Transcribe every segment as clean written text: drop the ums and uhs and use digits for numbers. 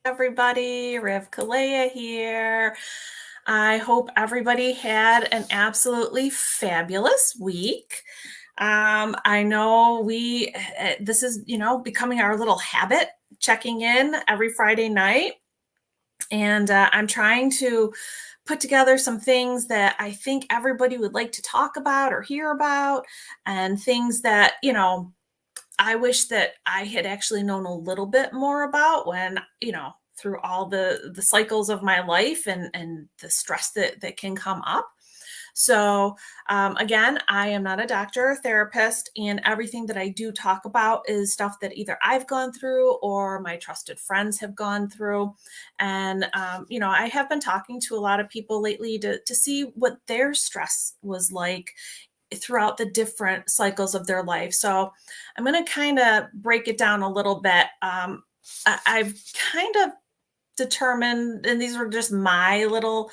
Everybody. Rivkaleah here. I hope everybody had an absolutely fabulous week. I know this is, becoming our little habit, checking in every Friday night. And I'm trying to put together some things that I think everybody would like to talk about or hear about, and things that, I wish that I had actually known a little bit more about when, through all the cycles of my life and the stress that can come up. So, again, I am not a doctor or therapist, and everything that I do talk about is stuff that either I've gone through or my trusted friends have gone through. And, I have been talking to a lot of people lately to see what their stress was like throughout the different cycles of their life. So I'm going to kind of break it down a little bit. I've kind of determined, and these were just my little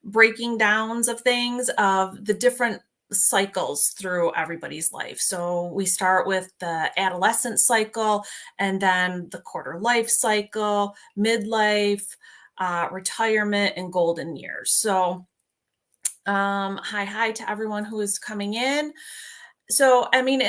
breaking downs of things, of the different cycles through everybody's life. So we start with the adolescent cycle, and then the quarter life cycle, midlife, retirement, and golden years. So hi to everyone who is coming in. So, I mean,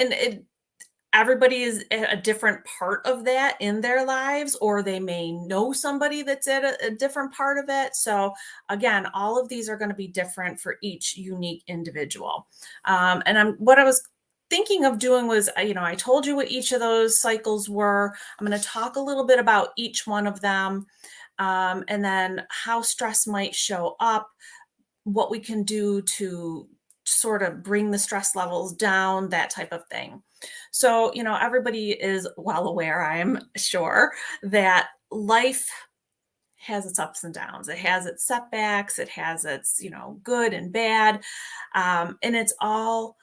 everybody is at a different part of that in their lives, or they may know somebody that's at a different part of it. So, again, all of these are going to be different for each unique individual. What I was thinking of doing was, I told you what each of those cycles were. I'm going to talk a little bit about each one of them, and then how stress might show up, what we can do to sort of bring the stress levels down, that type of thing. So, everybody is well aware, I'm sure, that life has its ups and downs. It has its setbacks, it has its, good and bad. And it's all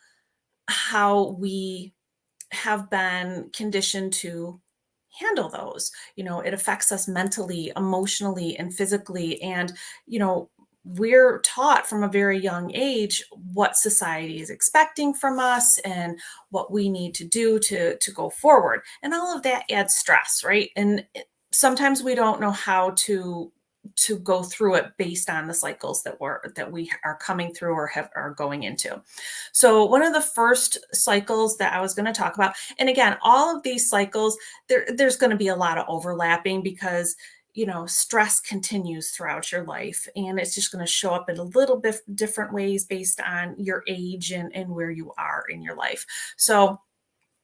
how we have been conditioned to handle those. It affects us mentally, emotionally, and physically. And, we're taught from a very young age what society is expecting from us and what we need to do to go forward. And all of that adds stress, right? And sometimes we don't know how to go through it based on the cycles that we are coming through or are going into. So one of the first cycles that I was going to talk about, and again, all of these cycles, there's going to be a lot of overlapping because stress continues throughout your life, and it's just going to show up in a little bit different ways based on your age and where you are in your life. So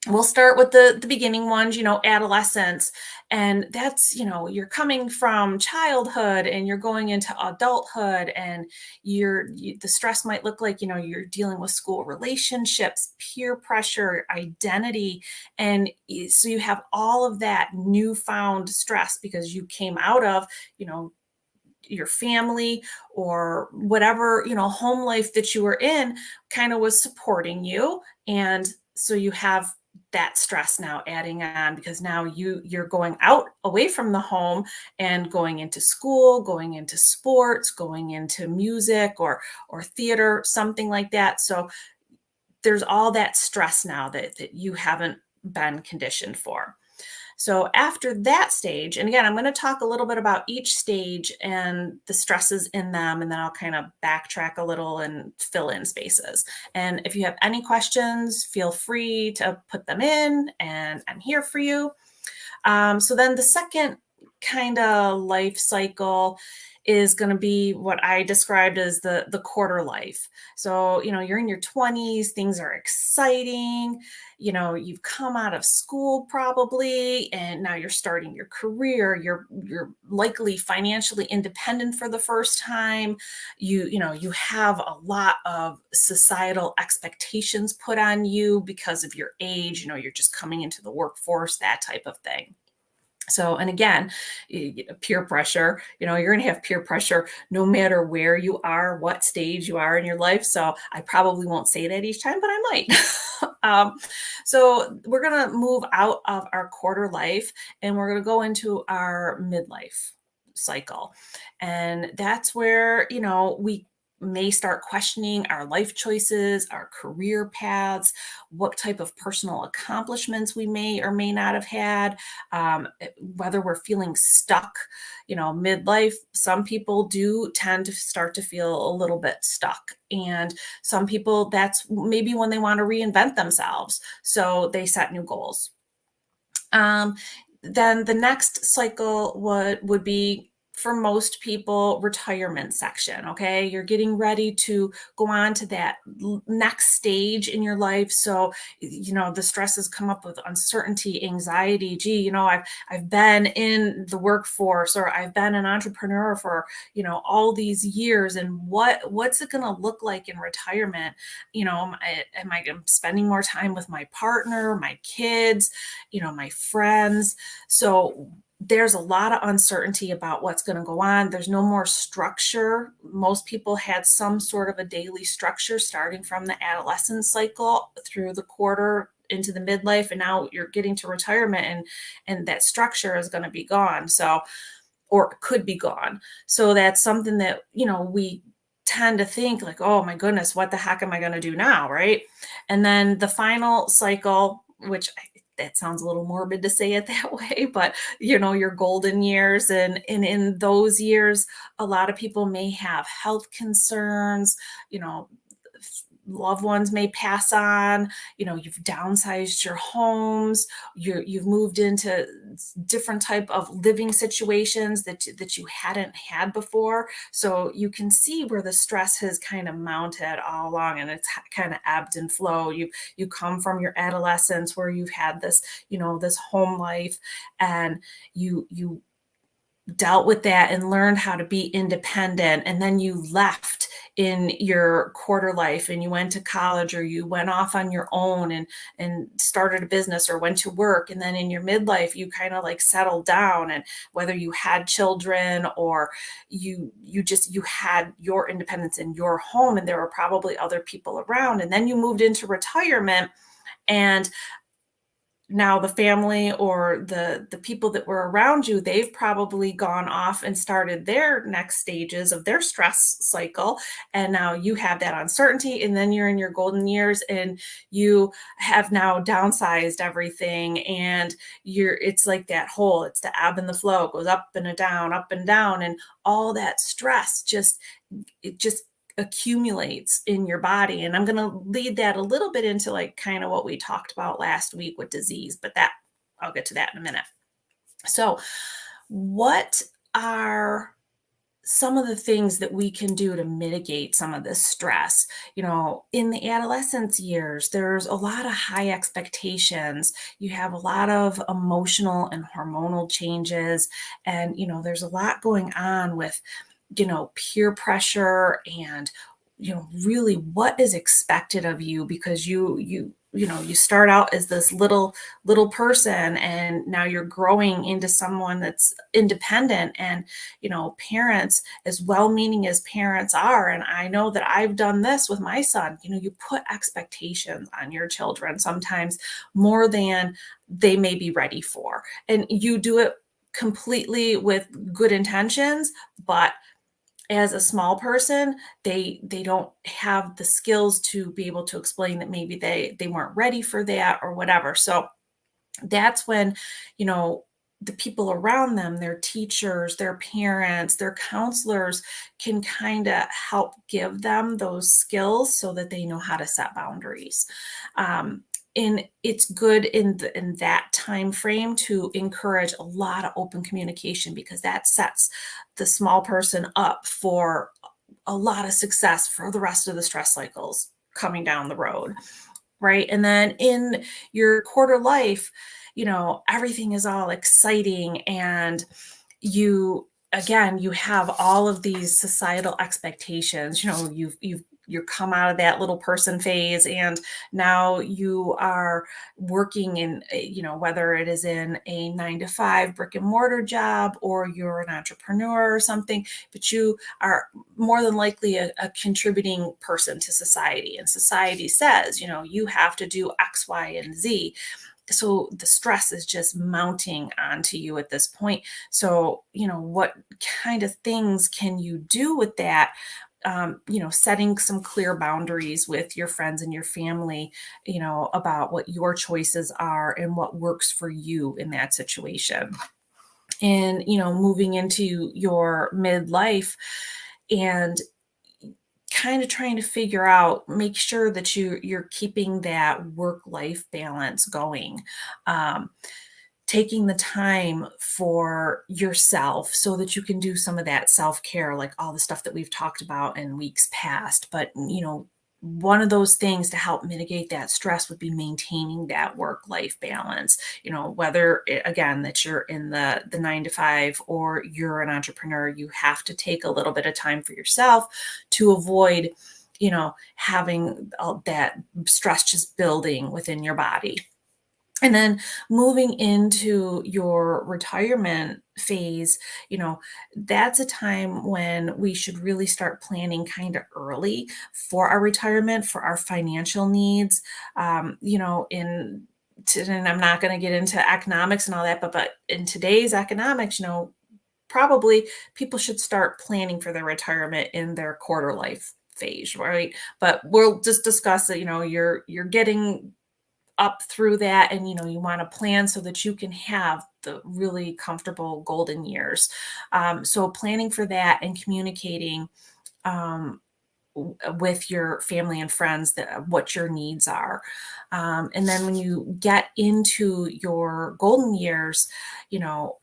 we'll start with the beginning ones, adolescence. And that's, you're coming from childhood and you're going into adulthood, and the stress might look like, you're dealing with school relationships, peer pressure, identity. And so you have all of that newfound stress because you came out of, your family or whatever, home life that you were in kind of was supporting you. And so you have that stress now adding on because now you're going out away from the home and going into school, going into sports, going into music or theater, something like that. So there's all that stress now that you haven't been conditioned for. So after that stage, and again, I'm going to talk a little bit about each stage and the stresses in them, and then I'll kind of backtrack a little and fill in spaces. And if you have any questions, feel free to put them in, and I'm here for you. So then the second kind of life cycle is going to be what I described as the quarter life. So, you're in your 20s, things are exciting. You've come out of school probably, and now you're starting your career. You're likely financially independent for the first time. You have a lot of societal expectations put on you because of your age. You're just coming into the workforce, that type of thing. So, and again, peer pressure, you're going to have peer pressure no matter where you are, what stage you are in your life. So I probably won't say that each time, but I might. So we're going to move out of our quarter life and we're going to go into our midlife cycle. And that's where, may start questioning our life choices, our career paths, what type of personal accomplishments we may or may not have had, whether we're feeling stuck, midlife. Some people do tend to start to feel a little bit stuck. And some people, that's maybe when they want to reinvent themselves. So they set new goals. Um, then the next cycle would be for most people retirement section. Okay, you're getting ready to go on to that next stage in your life. So the stresses come up with uncertainty, anxiety. Gee, I've been in the workforce, or I've been an entrepreneur for all these years, and what's it going to look like in retirement? Am I spending more time with my partner, my kids, my friends? So there's a lot of uncertainty about what's going to go on. There's no more structure. Most people had some sort of a daily structure starting from the adolescent cycle through the quarter into the midlife, and now you're getting to retirement, and that structure is going to be gone. So, or could be gone. So that's something that, we tend to think like, oh my goodness, what the heck am I going to do now? Right. And then the final cycle, which that sounds a little morbid to say it that way, but your golden years. And in those years, a lot of people may have health concerns, you know, loved ones may pass on, you've downsized your homes, you've moved into different type of living situations that you hadn't had before. So you can see where the stress has kind of mounted all along, and it's kind of ebbed and flowed. You come from your adolescence where you've had this, this home life, and you dealt with that and learned how to be independent, and then you left in your quarter life and you went to college, or you went off on your own and started a business or went to work, and then in your midlife you kind of like settled down, and whether you had children or you had your independence in your home, and there were probably other people around, and then you moved into retirement, and now the family or the people that were around you, they've probably gone off and started their next stages of their stress cycle, and now you have that uncertainty, and then you're in your golden years, and you have now downsized everything, and it's like that hole, it's the ebb and the flow, it goes up and a down, up and down, and all that stress just accumulates in your body. And I'm going to lead that a little bit into like kind of what we talked about last week with disease, but that I'll get to that in a minute. So, what are some of the things that we can do to mitigate some of this stress? In the adolescence years, there's a lot of high expectations. You have a lot of emotional and hormonal changes, and there's a lot going on with peer pressure, and really what is expected of you, because you start out as this little person, and now you're growing into someone that's independent. And parents, as well-meaning as parents are, and I know that I've done this with my son, you put expectations on your children, sometimes more than they may be ready for, and you do it completely with good intentions, but as a small person, they don't have the skills to be able to explain that maybe they weren't ready for that or whatever. So that's when, you know, the people around them, their teachers, their parents, their counselors, can kind of help give them those skills so that they know how to set boundaries. And it's good in that time frame to encourage a lot of open communication, because that sets the small person up for a lot of success for the rest of the stress cycles coming down the road, right? And then in your quarter life, everything is all exciting, and you have all of these societal expectations. You're come out of that little person phase, and now you are working in whether it is in a 9 to 5 brick and mortar job, or you're an entrepreneur or something, but you are more than likely a contributing person to society, and society says you have to do X, Y, and Z. So the stress is just mounting onto you at this point. So what kind of things can you do with that? setting some clear boundaries with your friends and your family, about what your choices are and what works for you in that situation. And, moving into your midlife and kind of trying to figure out, make sure that you're keeping that work life balance going. Um, Taking the time for yourself so that you can do some of that self-care, like all the stuff that we've talked about in weeks past. But, one of those things to help mitigate that stress would be maintaining that work-life balance. Whether again that you're in the 9 to 5 or you're an entrepreneur, you have to take a little bit of time for yourself to avoid, having all that stress just building within your body. And then moving into your retirement phase, that's a time when we should really start planning kind of early for our retirement, for our financial needs. And I'm not going to get into economics and all that, but in today's economics, probably people should start planning for their retirement in their quarter life phase, right? But we'll just discuss that, you're getting up through that, and you want to plan so that you can have the really comfortable golden years. So planning for that and communicating um, with your family and friends that what your needs are. And then when you get into your golden years, you know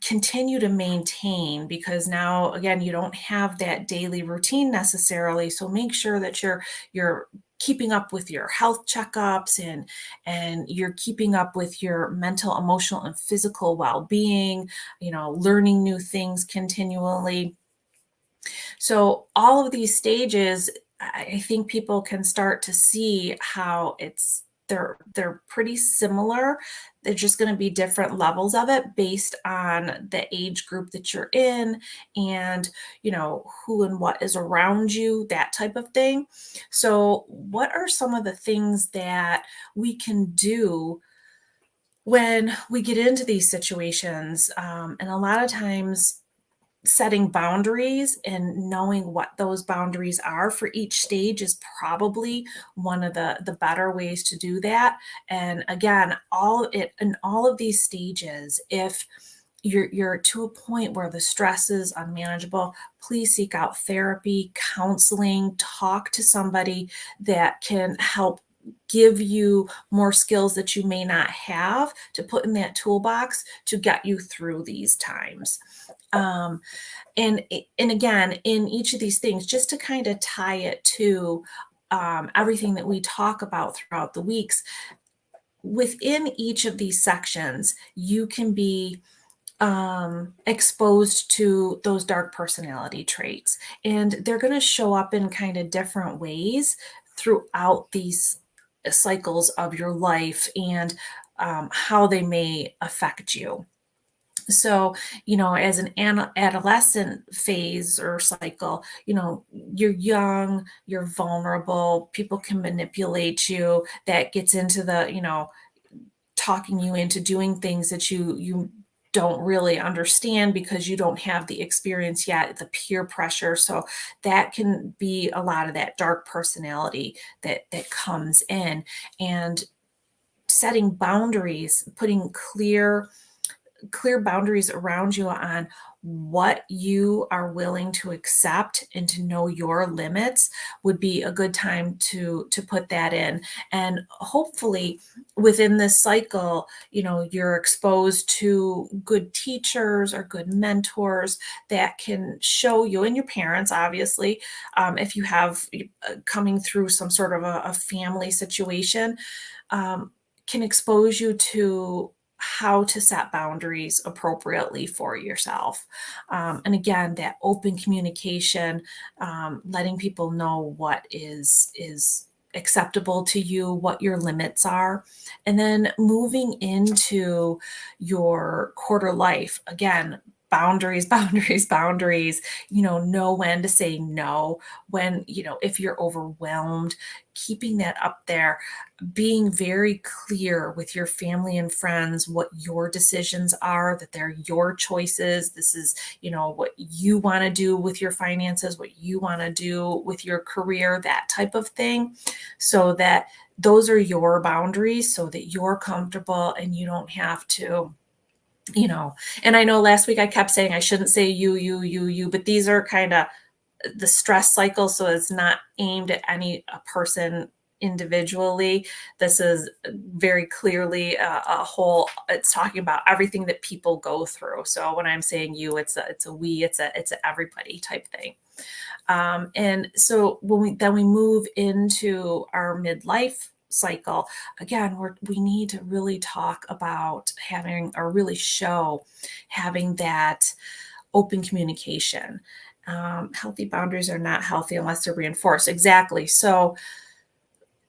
continue to maintain, because now again you don't have that daily routine necessarily, so make sure that you're keeping up with your health checkups, and you're keeping up with your mental, emotional, and physical well-being, learning new things continually. So all of these stages, I think people can start to see how they're pretty similar. They're just going to be different levels of it based on the age group that you're in, and who and what is around you, that type of thing. So what are some of the things that we can do when we get into these situations? And a lot of times setting boundaries and knowing what those boundaries are for each stage is probably one of the better ways to do that. And again, all of these stages, if you're to a point where the stress is unmanageable, please seek out therapy, counseling, talk to somebody that can help give you more skills that you may not have to put in that toolbox to get you through these times. Um, and again, in each of these things, just to kind of tie it to everything that we talk about throughout the weeks, within each of these sections, you can be exposed to those dark personality traits, and they're going to show up in kind of different ways throughout these cycles of your life, and how they may affect you. So, as an adolescent phase or cycle, you're young, you're vulnerable, people can manipulate you. That gets into the, talking you into doing things that you don't really understand because you don't have the experience yet, the peer pressure. So that can be a lot of that dark personality that comes in. And setting boundaries, putting clear boundaries around you on what you are willing to accept and to know your limits would be a good time to put that in. And hopefully within this cycle, you're exposed to good teachers or good mentors that can show you, and your parents obviously, if you have coming through some sort of a family situation, um, can expose you to how to set boundaries appropriately for yourself. And again, that open communication, letting people know what is acceptable to you, what your limits are, and then moving into your quarter life. Again, boundaries, boundaries, boundaries, know when to say no, when, if you're overwhelmed, keeping that up there, being very clear with your family and friends what your decisions are, that they're your choices. This is, what you want to do with your finances, what you want to do with your career, that type of thing. So that those are your boundaries so that you're comfortable and you don't have to, and I know last week I kept saying I shouldn't say you, but these are kind of the stress cycle. So it's not aimed at any a person individually. This is very clearly a whole, it's talking about everything that people go through. So when I'm saying you, it's a we, it's a everybody type thing. And so when we move into our midlife cycle, again, we need to really talk about having, or really show having that open communication. Healthy boundaries are not healthy unless they're reinforced. Exactly. So,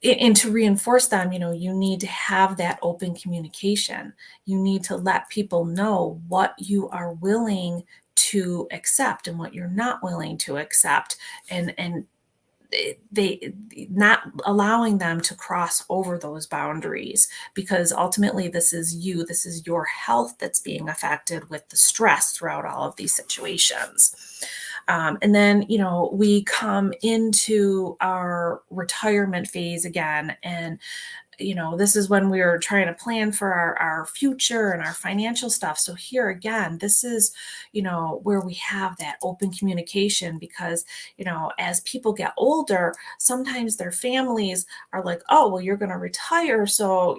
and to reinforce them, you need to have that open communication. You need to let people know what you are willing to accept and what you're not willing to accept, and they not allowing them to cross over those boundaries, because ultimately this is your health that's being affected with the stress throughout all of these situations. And then, we come into our retirement phase again, and this is when we're trying to plan for our future and our financial stuff. So here again, this is, where we have that open communication, because, as people get older, sometimes their families are like, oh, well, you're going to retire. So,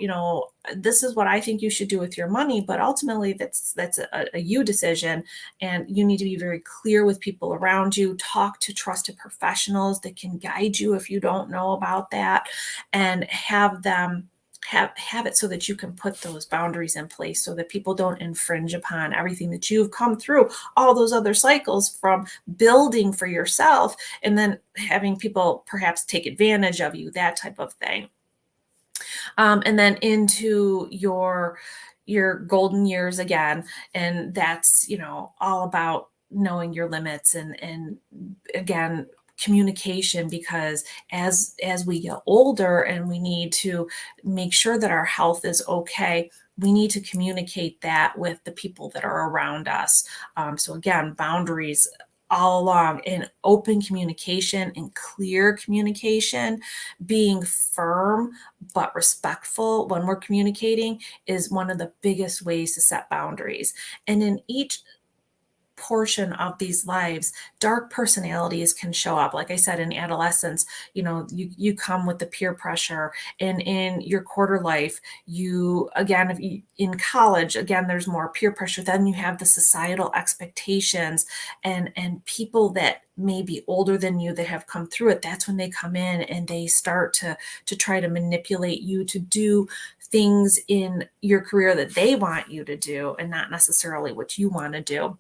this is what I think you should do with your money. But ultimately that's a you decision. And you need to be very clear with people around you, talk to trusted professionals that can guide you if you don't know about that, and have them have it so that you can put those boundaries in place so that people don't infringe upon everything that you've come through, all those other cycles from building for yourself, and then having people perhaps take advantage of you, that type of thing. And then into your golden years again, and that's, all about knowing your limits, and again, communication, because as we get older and we need to make sure that our health is okay, we need to communicate that with the people that are around us. So again, boundaries all along, in open communication and clear communication, being firm but respectful when we're communicating is one of the biggest ways to set boundaries. And in each portion of these lives, dark personalities can show up. Like I said, in adolescence, you come with the peer pressure, and in your quarter life, you again, if you, in college, again, there's more peer pressure. Then you have the societal expectations, and people that may be older than you that have come through it. That's when they come in and they start to try to manipulate you to do things in your career that they want you to do, and not necessarily what you want to do.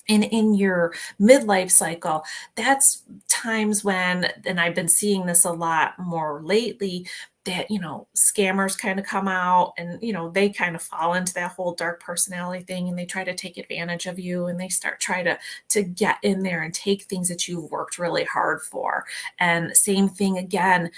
And in your midlife cycle, that's times when, and I've been seeing this a lot more lately, that, scammers kind of come out, and, they kind of fall into that whole dark personality thing, and they try to take advantage of you, and they start try to get in there and take things that you've worked really hard for. And same thing again,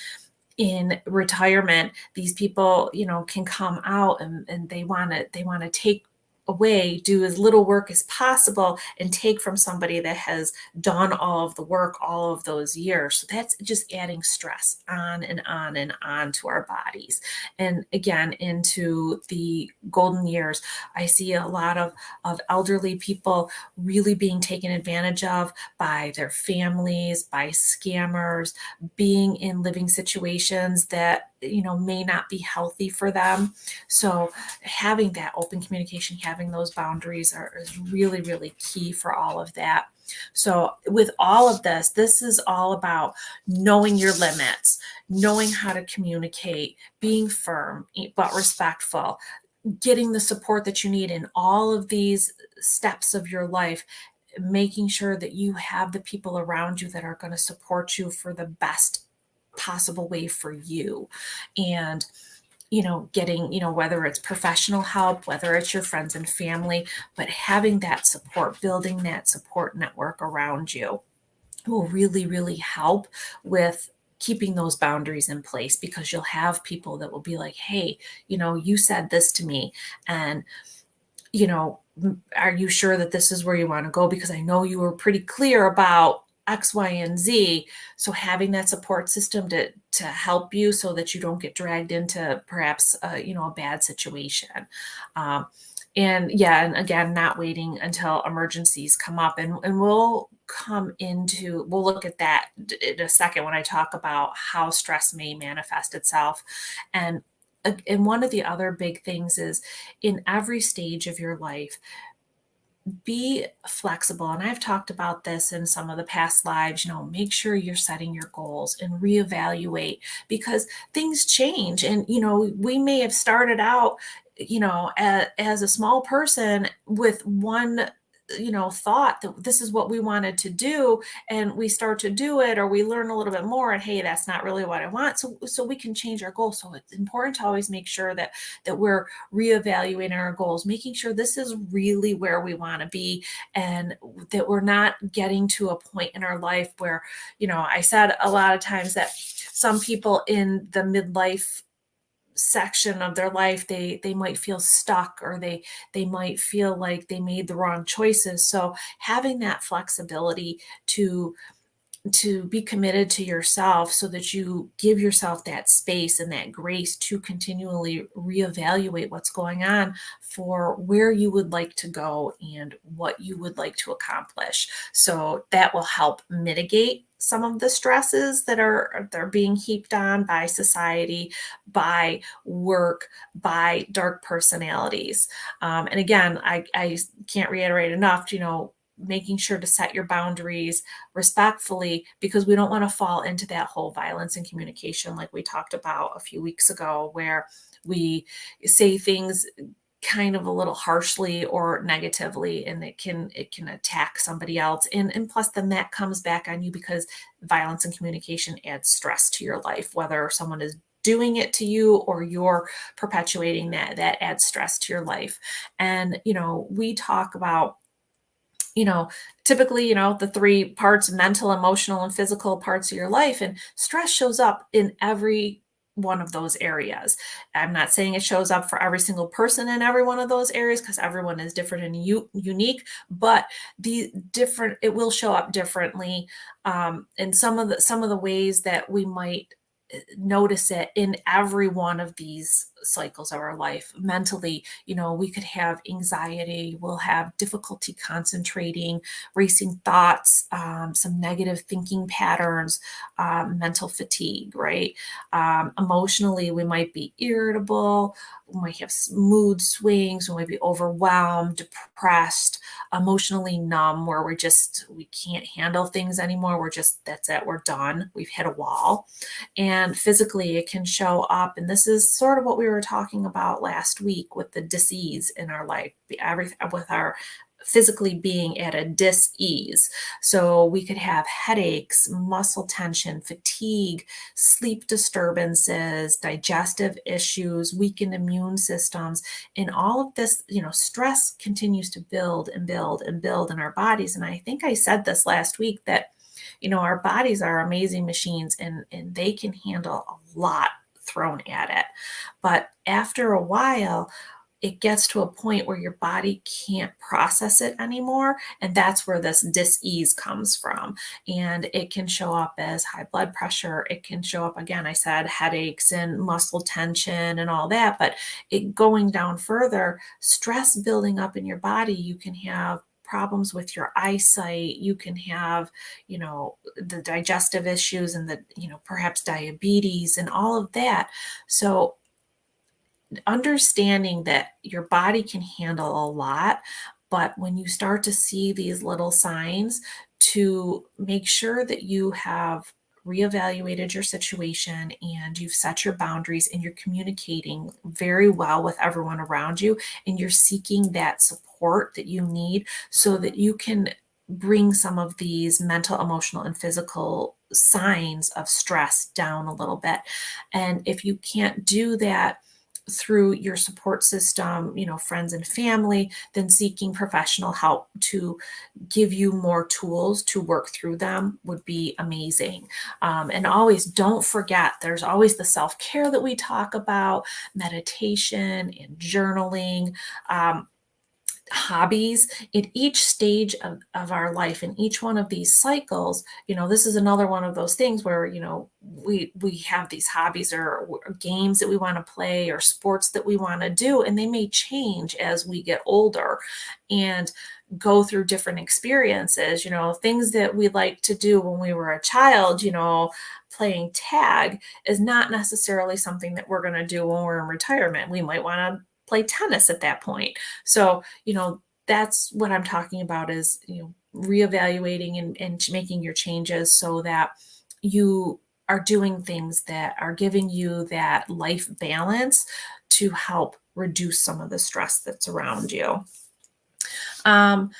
in retirement, these people, can come out, and they want to take away, do as little work as possible, and take from somebody that has done all of the work all of those years. So that's just adding stress on and on and on to our bodies. And again, into the golden years, I see a lot of elderly people really being taken advantage of by their families, by scammers, being in living situations that, may not be healthy for them. So having that open communication, having those boundaries is really, really key for all of that. So with all of this is all about knowing your limits, knowing how to communicate, being firm but respectful, getting the support that you need in all of these steps of your life, making sure that you have the people around you that are going to support you for the best possible way for you. And getting, whether it's professional help, whether it's your friends and family, but having that support, building that support network around you will really, really help with keeping those boundaries in place, because you'll have people that will be like, hey, you said this to me, and are you sure that this is where you want to go? Because I know you were pretty clear about X, Y, and Z. So having that support system to help you so that you don't get dragged into perhaps a bad situation. Um, and yeah, and again, not waiting until emergencies come up, and we'll look at that in a second when I talk about how stress may manifest itself. And and one of the other big things is, in every stage of your life, be flexible. And I've talked about this in some of the past lives, make sure you're setting your goals and reevaluate, because things change. And, we may have started out, as a small person with one, thought that this is what we wanted to do, and we start to do it, or we learn a little bit more, and hey, that's not really what I want. So we can change our goals. So it's important to always make sure that we're reevaluating our goals, making sure this is really where we want to be, and that we're not getting to a point in our life where, I said a lot of times that some people in the midlife section of their life, they might feel stuck, or they might feel like they made the wrong choices. So having that flexibility to be committed to yourself, so that you give yourself that space and that grace to continually reevaluate what's going on for where you would like to go and what you would like to accomplish. So that will help mitigate some of the stresses that are they're being heaped on by society, by work, by dark personalities. And again, I can't reiterate enough, making sure to set your boundaries respectfully, because we don't want to fall into that whole violence and communication like we talked about a few weeks ago, where we say things kind of a little harshly or negatively, and it can attack somebody else, and plus then that comes back on you, because violence and communication adds stress to your life, whether someone is doing it to you or you're perpetuating that adds stress to your life. And we talk about, you know, typically, the three parts: mental, emotional, and physical parts of your life. And stress shows up in every one of those areas. I'm not saying it shows up for every single person in every one of those areas, because everyone is different and unique, but it will show up differently. And some of the ways that we might notice it in every one of these cycles of our life. Mentally, we could have anxiety, we'll have difficulty concentrating, racing thoughts, some negative thinking patterns, mental fatigue, right? Emotionally, we might be irritable, we might have mood swings, we might be overwhelmed, depressed, emotionally numb, where we can't handle things anymore. That's it, we're done, we've hit a wall. And physically, it can show up, and this is sort of what we were talking about last week with the dis-ease in our life, with our physically being at a dis-ease. So we could have headaches, muscle tension, fatigue, sleep disturbances, digestive issues, weakened immune systems, and all of this, stress continues to build and build and build in our bodies. And I think I said this last week, that our bodies are amazing machines, and they can handle a lot thrown at it. But after a while, it gets to a point where your body can't process it anymore. And that's where this dis-ease comes from. And it can show up as high blood pressure. It can show up, again, I said, headaches and muscle tension and all that. But it going down further, stress building up in your body, you can have problems with your eyesight, you can have, the digestive issues, and perhaps diabetes and all of that. So understanding that your body can handle a lot, but when you start to see these little signs, to make sure that you have reevaluated your situation and you've set your boundaries and you're communicating very well with everyone around you, and you're seeking that support that you need, so that you can bring some of these mental, emotional, and physical signs of stress down a little bit. And if you can't do that through your support system, friends and family, then seeking professional help to give you more tools to work through them would be amazing. And always don't forget, there's always the self care that we talk about, meditation and journaling. Hobbies at each stage of our life, in each one of these cycles. This is another one of those things where we have these hobbies or games that we want to play or sports that we want to do, and they may change as we get older and go through different experiences. Things that we like to do when we were a child, playing tag is not necessarily something that we're going to do when we're in retirement. We might want to play tennis at that point. So, that's what I'm talking about is, reevaluating and making your changes so that you are doing things that are giving you that life balance to help reduce some of the stress that's around you. Um,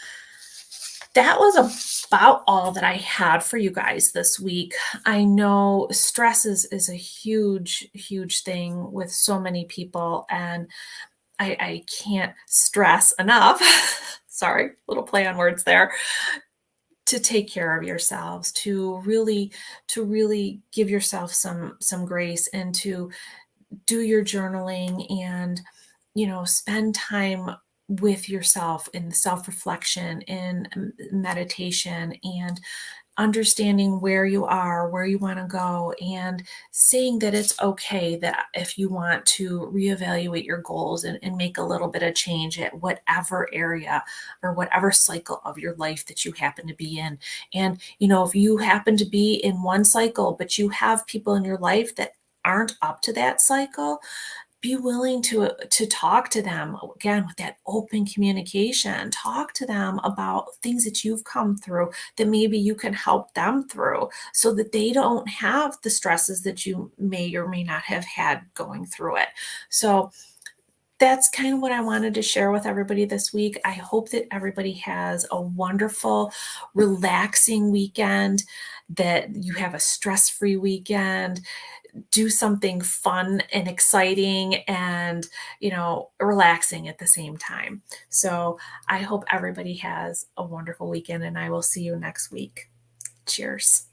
that was about all that I had for you guys this week. I know stress is a huge, huge thing with so many people, and I can't stress enough, sorry, little play on words there, to take care of yourselves, to really give yourself some grace, and to do your journaling and spend time with yourself in self-reflection, in meditation, and understanding where you are, where you want to go, and saying that it's okay that if you want to reevaluate your goals and make a little bit of change at whatever area or whatever cycle of your life that you happen to be in. And, if you happen to be in one cycle, but you have people in your life that aren't up to that cycle, be willing to talk to them again with that open communication. Talk to them about things that you've come through that maybe you can help them through so that they don't have the stresses that you may or may not have had going through it. So that's kind of what I wanted to share with everybody this week. I hope that everybody has a wonderful, relaxing weekend, that you have a stress-free weekend. Do something fun and exciting and, relaxing at the same time. So I hope everybody has a wonderful weekend, and I will see you next week. Cheers.